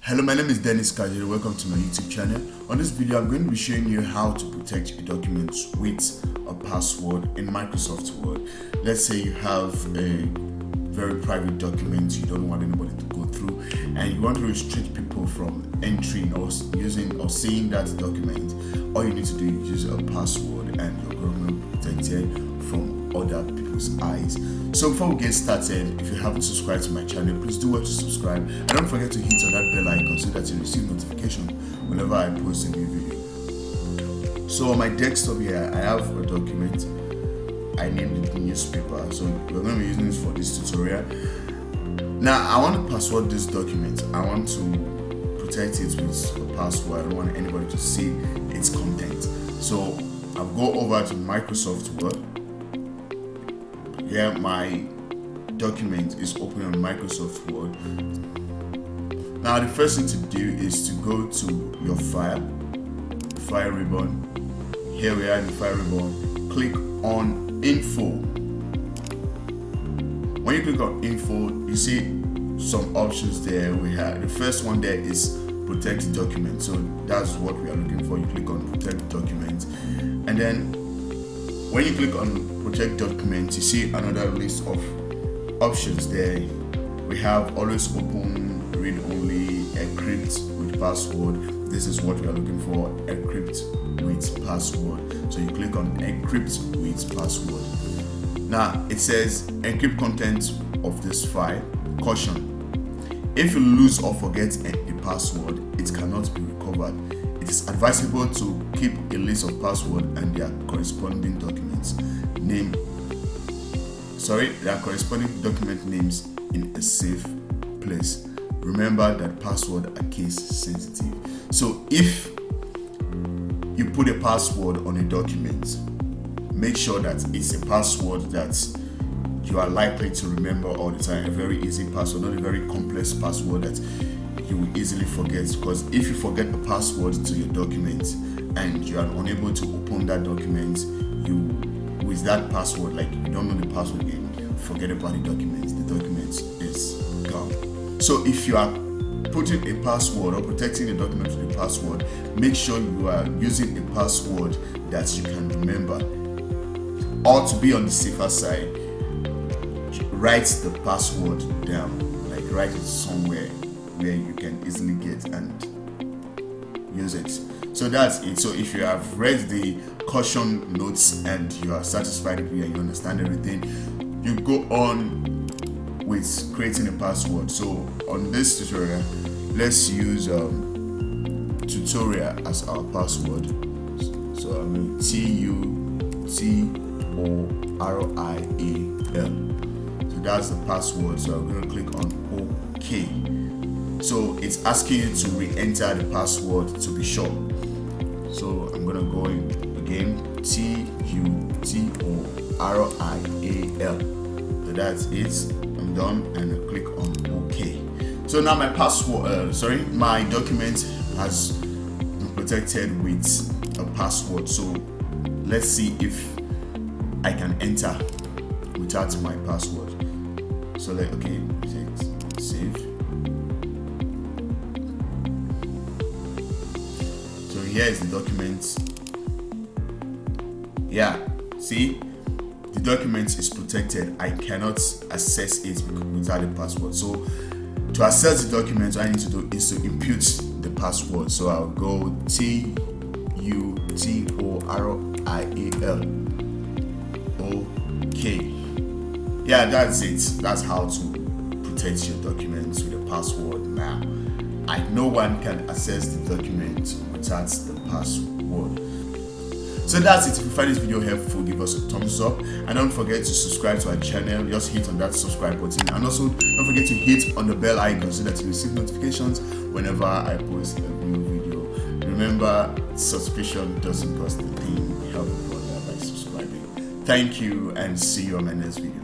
Hello, my name is Dennis Kajere. Welcome to my YouTube channel. On this video, I'm going to be showing you how to protect your documents with a password in Microsoft Word. Let's say you have a very private document you don't want anybody to go through, and you want to restrict people from entering or using or seeing that document. All you need to do is use a password, and you're going to be protected from other people's eyes. So before we get started, if you haven't subscribed to my channel, please do well to subscribe, and don't forget to hit on that bell icon so that you receive notification whenever I post a new video. So on my desktop here, I have a document. I named it newspaper, so we're going to be using this for this tutorial. Now I want to password this document. I want to protect it with a password. I don't want anybody to see its content. So I'll go over to Microsoft Word. Here my document is open on Microsoft Word. Now the first thing to do is to go to your file ribbon. Here we are in the file ribbon. Click on info. When you click on info, you see some options there. We have the first one there is protect document, so that's what we are looking for. You click on protect document, and then when you click on protect document, you see another list of options there. We have always open, read only, encrypt with password. This is what we are looking for, encrypt with password. So you click on encrypt with password. Now it says encrypt content of this file. Caution: if you lose or forget the password, it cannot be recovered. It is advisable to keep a list of passwords and their corresponding documents corresponding document names in a safe place. Remember that passwords are case sensitive. So if you put a password on a document, make sure that it's a password that you are likely to remember all the time. A very easy password, not a very complex password that you will easily forget. Because if you forget the password to your document and you are unable to open that document, with that password, like you don't know the password again, forget about the document. The document is gone. So if you are putting a password or protecting the document with a password, make sure you are using a password that you can remember. Or to be on the safer side, write the password down, like write it somewhere where you can easily get and use it. So that's it. So if you have read the caution notes and you are satisfied with it and you understand everything, you go on with creating a password. So on this tutorial, let's use tutorial as our password. So I'm going TUTORIAL. So that's the password. So I'm going to click on OK. So it's asking you to re-enter the password to be sure. So I'm gonna go in again, TUTORIAL. So that's it. I'm done, and I click on OK. So now my my document has been protected with a password. So let's see if I can enter without my password. So save. Here is the document. Yeah, see, the document is protected. I cannot access it without a password. So to access the document, what I need to do is to impute the password. So I'll go TUTORIAL. OK. Yeah, that's it. That's how to protect your documents with a password. Now, no one can access the document without the password. So that's it. If you find this video helpful, give us a thumbs up, and don't forget to subscribe to our channel. Just hit on that subscribe button, and also don't forget to hit on the bell icon so that you receive notifications whenever I post a new video. Remember, subscription doesn't cost a thing. Help the brother by subscribing. Thank you, and see you on my next video.